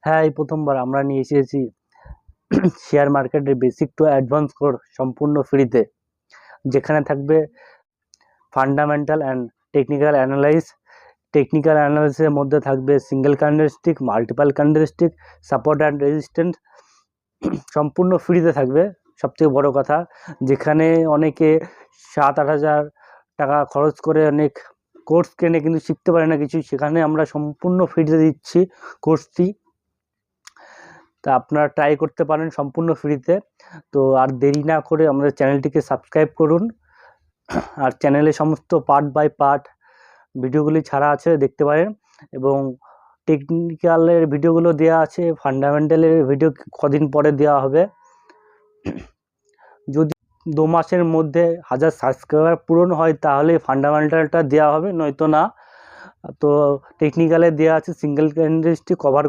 হ্যাঁ, এই প্রথমবার আমরা নিয়ে এসেছি শেয়ার মার্কেটের বেসিক টু অ্যাডভান্স কোর্স সম্পূর্ণ ফ্রিতে, যেখানে থাকবে fundamental and technical analyse. Technical অ্যানালাইসিসের মধ্যে থাকবে single candlestick, multiple candlestick, support and resistance, সম্পূর্ণ ফ্রিতে থাকবে। সবথেকে বড় কথা, যেখানে অনেকে 7-8 হাজার টাকা খরচ করে অনেক কোর্স কেনে কিন্তু শিখতে পারে না কিছু, সেখানে আমরা সম্পূর্ণ ফ্রিতে দিচ্ছি কোর্সটি। তা আপনারা ট্রাই করতে পারেন সম্পূর্ণ ফ্রিতে। তো আর দেরি না করে আমাদের চ্যানেলটিকে সাবস্ক্রাইব করুন, আর চ্যানেলে সমস্ত পার্ট বাই পার্ট ভিডিওগুলি ছাড়া আছে, দেখতে পারেন। এবং টেকনিক্যালের ভিডিওগুলো দেওয়া আছে, ফান্ডামেন্টালের ভিডিও কদিন পরে দেওয়া হবে। যদি 2 মাসের মধ্যে 1000 সাবস্ক্রাইবার পূরণ হয় তাহলে ফান্ডামেন্টালটা দেওয়া হবে, নয়তো না। তো টেকনিক্যালে দেওয়া আছে সিঙ্গেল ক্যান্ডেলস্টিক কভার